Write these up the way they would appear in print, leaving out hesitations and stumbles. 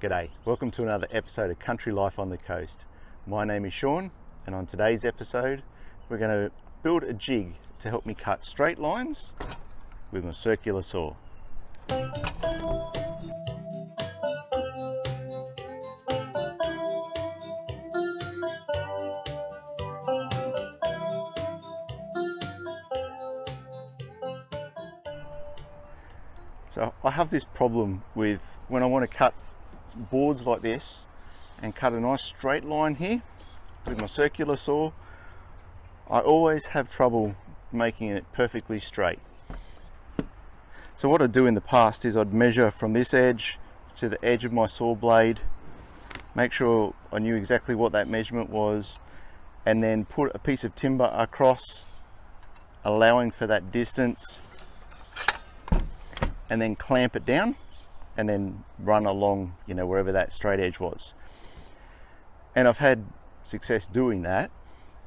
G'day, welcome to another episode of Country Life on the Coast. My name is Sean, and on today's episode we're going to build a jig to help me cut straight lines with my circular saw. So I have this problem with when I want to cut boards like this and cut a nice straight line here with my circular saw. I always have trouble making it perfectly straight. So what I'd do in the past is I'd measure from this edge to the edge of my saw blade, make sure I knew exactly what that measurement was, and then put a piece of timber across, allowing for that distance, and then clamp it down and then run along, wherever that straight edge was. And I've had success doing that,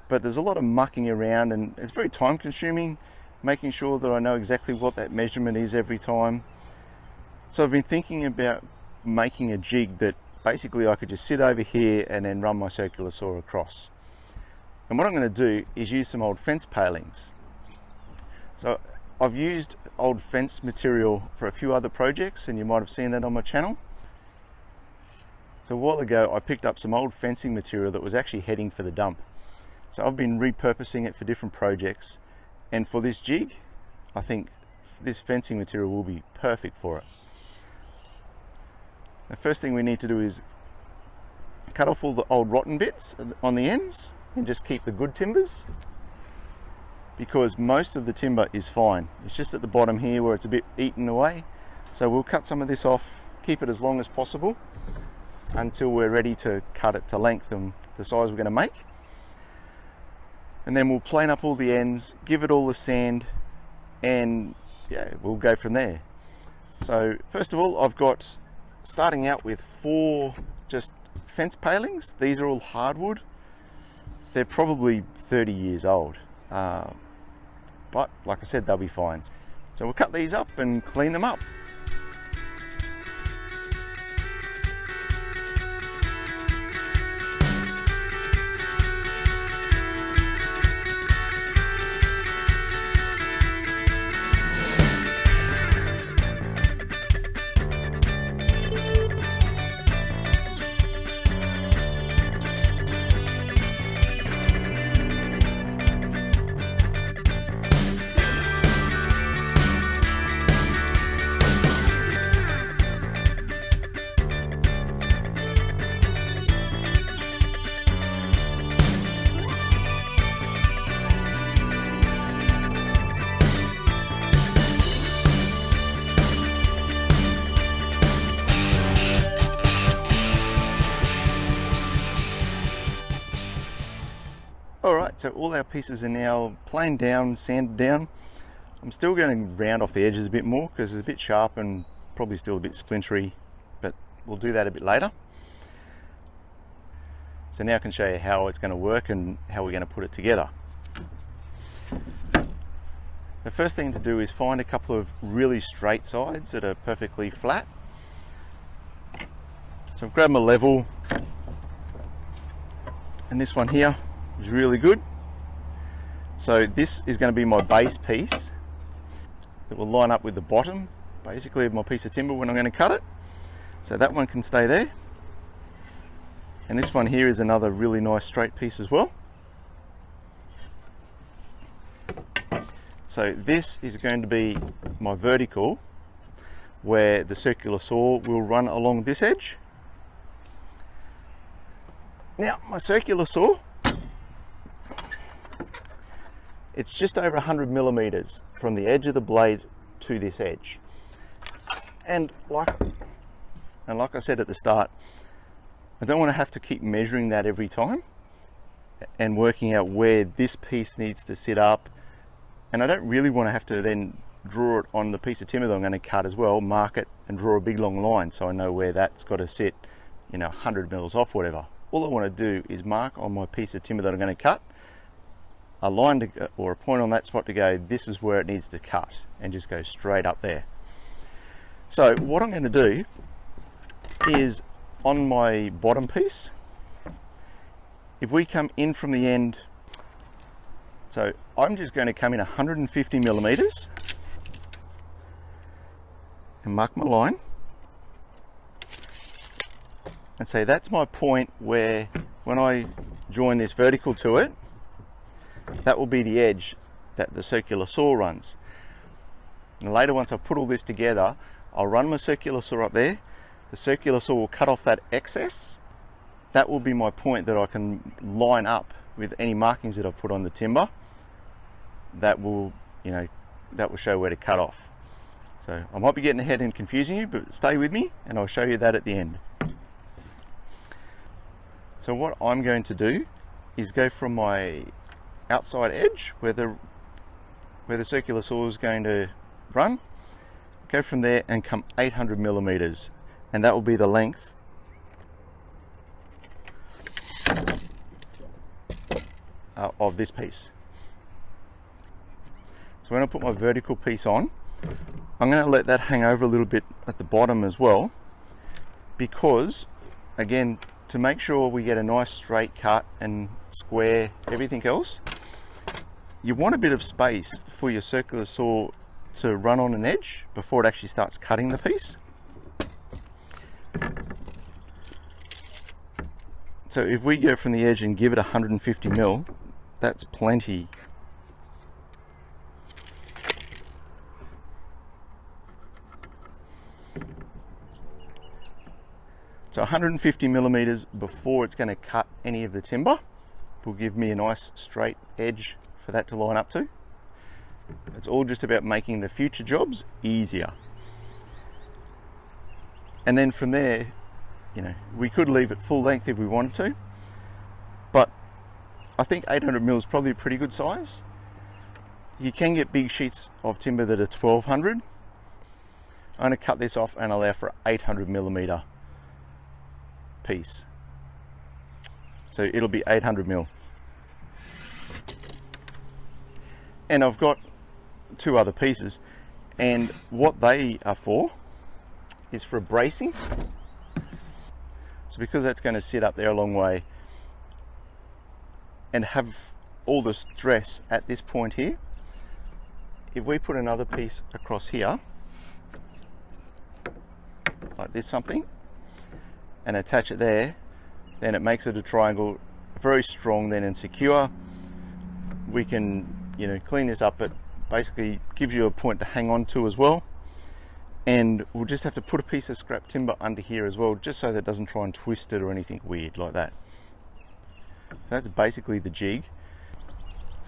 but there's a lot of mucking around and it's very time consuming, making sure that I know exactly what that measurement is every time. So I've been thinking about making a jig that basically I could just sit over here and then run my circular saw across. And what I'm going to do is use some old fence palings. So I've used old fence material for a few other projects, and you might have seen that on my channel. So a while ago I picked up some old fencing material that was actually heading for the dump. So I've been repurposing it for different projects, and for this jig I think this fencing material will be perfect for it. The first thing we need to do is cut off all the old rotten bits on the ends and just keep the good timbers, because most of the timber is fine. It's just at the bottom here where it's a bit eaten away. So we'll cut some of this off, keep it as long as possible until we're ready to cut it to length and the size we're going to make. And then we'll plane up all the ends, give it all the sand, and we'll go from there. So first of all, I've got, starting out with 4 just fence palings. These are all hardwood. They're probably 30 years old. But like I said, they'll be fine. So we'll cut these up and clean them up. Alright, so all our pieces are now planed down, sanded down. I'm still going to round off the edges a bit more because it's a bit sharp and probably still a bit splintery, but we'll do that a bit later. So now I can show you how it's going to work and how we're going to put it together. The first thing to do is find a couple of really straight sides that are perfectly flat. So I've grabbed my level, and this one here is really good. So this is going to be my base piece that will line up with the bottom basically of my piece of timber when I'm going to cut it. So that one can stay there, and this one here is another really nice straight piece as well. So this is going to be my vertical, where the circular saw will run along this edge. Now my circular saw, it's just over 100 millimeters from the edge of the blade to this edge. And like I said at the start, I don't want to have to keep measuring that every time and working out where this piece needs to sit up. And I don't really want to have to then draw it on the piece of timber that I'm going to cut as well, mark it and draw a big long line so I know where that's got to sit, 100 mils off, whatever. All I want to do is mark on my piece of timber that I'm going to cut a line or a point on that spot to go, this is where it needs to cut, and just go straight up there. So what I'm going to do is on my bottom piece, if we come in from the end, so I'm just going to come in 150 millimeters and mark my line and say that's my point where when I join this vertical to it, that will be the edge that the circular saw runs. And later, once I've put all this together, I'll run my circular saw up there. The circular saw will cut off that excess. That will be my point that I can line up with any markings that I've put on the timber. That will, that will show where to cut off. So I might be getting ahead and confusing you, but stay with me and I'll show you that at the end. So what I'm going to do is go from my outside edge where the circular saw is going to run, go from there and come 800 millimeters, and that will be the length of this piece. So when I put my vertical piece on, I'm going to let that hang over a little bit at the bottom as well, because again, to make sure we get a nice straight cut and square everything else, you want a bit of space for your circular saw to run on an edge before it actually starts cutting the piece. So if we go from the edge and give it 150 mil, that's plenty. So 150 millimeters before it's going to cut any of the timber will give me a nice straight edge for that to line up to. It's all just about making the future jobs easier. And then from there, we could leave it full length if we wanted to, but I think 800 mil is probably a pretty good size. You can get big sheets of timber that are 1200. I'm going to cut this off and allow for 800 millimeter piece. So it'll be 800 mil. And I've got two other pieces, and what they are for is for bracing. So because that's going to sit up there a long way and have all the stress at this point here, if we put another piece across here like this, something, and attach it there, then it makes it a triangle, very strong then and secure. We can clean this up, but basically gives you a point to hang on to as well. And we'll just have to put a piece of scrap timber under here as well, just so that it doesn't try and twist it or anything weird like that. So that's basically the jig.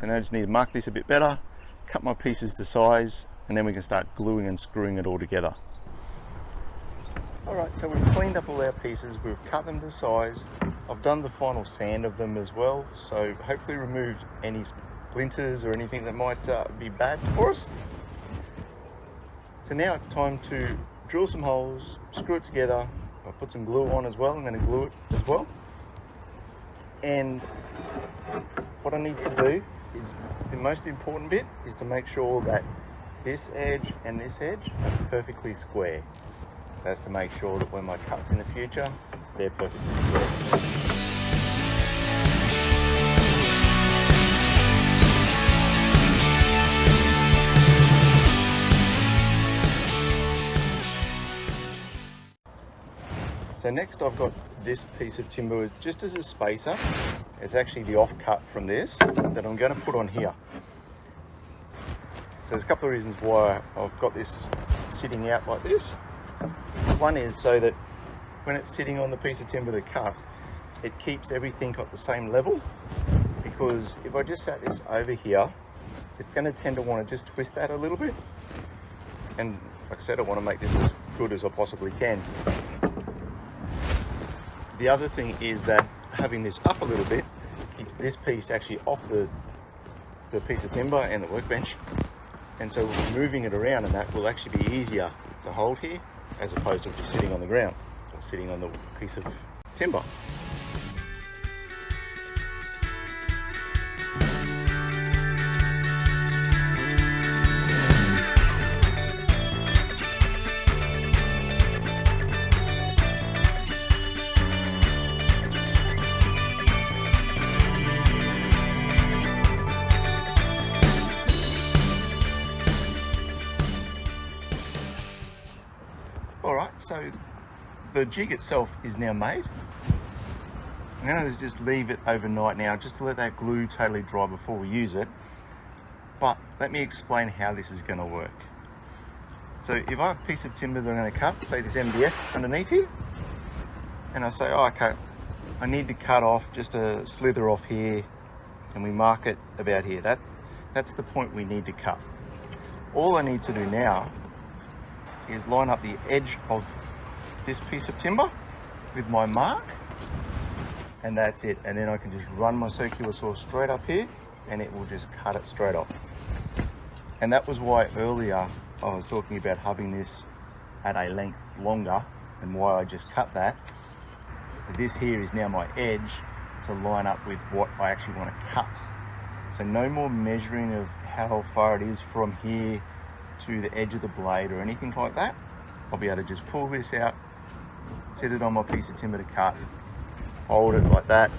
So now I just need to mark this a bit better, cut my pieces to size, and then we can start gluing and screwing it all together. Alright, so we've cleaned up all our pieces, we've cut them to size. I've done the final sand of them as well, so hopefully removed any splinters or anything that might be bad for us. So now it's time to drill some holes, screw it together. I'll put some glue on as well. I'm going to glue it as well. And what I need to do is, the most important bit is to make sure that this edge and this edge are perfectly square. That's to make sure that when my cuts in the future, they're perfectly square. So next I've got this piece of timber just as a spacer. It's actually the offcut from this that I'm going to put on here. So there's a couple of reasons why I've got this sitting out like this. One is so that when it's sitting on the piece of timber to cut, it keeps everything at the same level, because if I just sat this over here, it's going to tend to want to just twist that a little bit. And like I said, I want to make this as good as I possibly can. The other thing is that having this up a little bit keeps this piece actually off the piece of timber and the workbench, and so moving it around and that will actually be easier to hold here as opposed to just sitting on the ground or sitting on the piece of timber. So the jig itself is now made. I'm going to just leave it overnight now, just to let that glue totally dry before we use it. But let me explain how this is going to work. So if I have a piece of timber that I'm going to cut, say this MDF underneath here, and I say, oh, okay, I need to cut off just a slither off here, and we mark it about here. That's the point we need to cut. All I need to do now is line up the edge of this piece of timber with my mark, and that's it. And then I can just run my circular saw straight up here, and it will just cut it straight off. And that was why earlier I was talking about having this at a length longer, and why I just cut that. So this here is now my edge to line up with what I actually want to cut. So no more measuring of how far it is from here to the edge of the blade or anything like that. I'll be able to just pull this out, set it on my piece of timber to cut, hold it like that.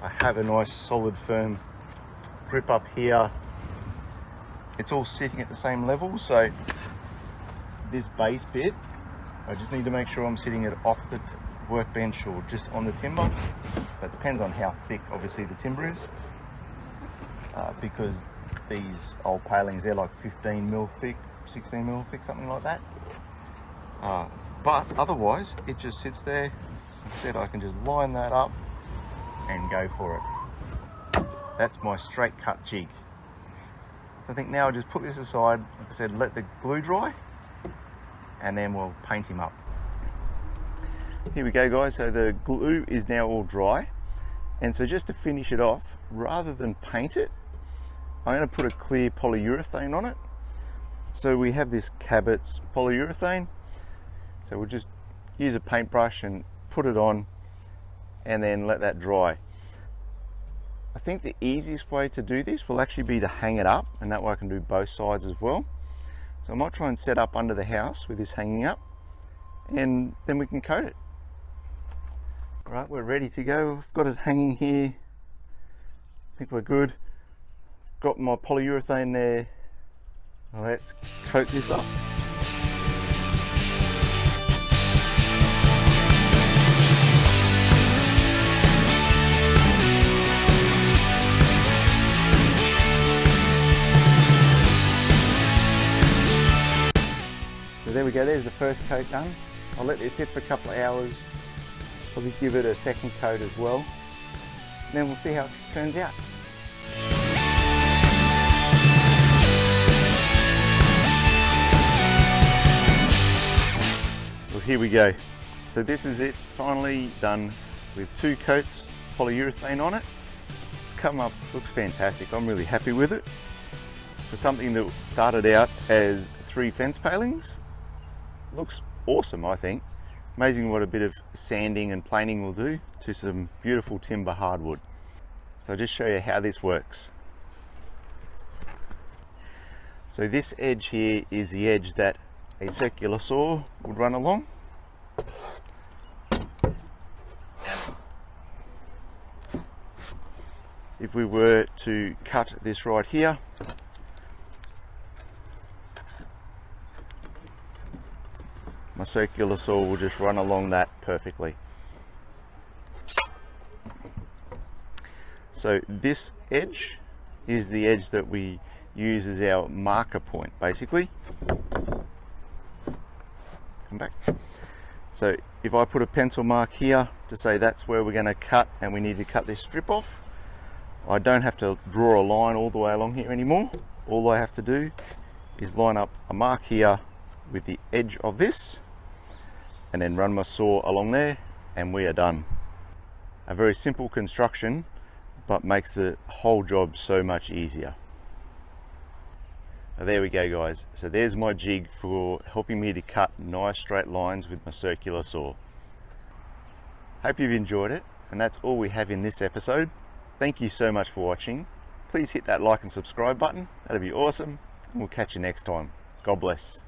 I have a nice solid firm grip up here. It's all sitting at the same level, so this base bit, I just need to make sure I'm sitting it off the workbench or just on the timber. So it depends on how thick obviously the timber is, because these old palings, they're like 15 mil thick, 16 mil thick, something like that. But otherwise it just sits there. Like I said, I can just line that up and go for it. That's my straight cut jig. I think now I'll just put this aside, like I said, let the glue dry, and then we'll paint him up. Here we go, guys. So the glue is now all dry, and so just to finish it off, rather than paint it, I'm going to put a clear polyurethane on it. So we have this Cabot's polyurethane, so we'll just use a paintbrush and put it on, and then let that dry. I think the easiest way to do this will actually be to hang it up, and that way I can do both sides as well. So I might try and set up under the house with this hanging up, and then we can coat it. All right, we're ready to go. I've got it hanging here. I think we're good. Got my polyurethane there. Let's coat this up. So there we go, there's the first coat done. I'll let this sit for a couple of hours, probably give it a second coat as well, and then we'll see how it turns out. Well, here we go. So this is it, finally done with 2 coats polyurethane on it. It's come up, looks fantastic. I'm really happy with it. For something that started out as 3 fence palings, looks awesome, I think. Amazing what a bit of sanding and planing will do to some beautiful timber hardwood. So I'll just show you how this works. So this edge here is the edge that a circular saw would run along. If we were to cut this right here, my circular saw will just run along that perfectly. So this edge is the edge that we use as our marker point, basically. Come back. So if I put a pencil mark here to say that's where we're going to cut, and we need to cut this strip off, I don't have to draw a line all the way along here anymore. All I have to do is line up a mark here with the edge of this, and then run my saw along there, and we are done. A very simple construction, but makes the whole job so much easier. Now there we go, guys. So there's my jig for helping me to cut nice straight lines with my circular saw. Hope you've enjoyed it, and that's all we have in this episode. Thank you so much for watching. Please hit that like and subscribe button, that'd be awesome, and we'll catch you next time. God bless.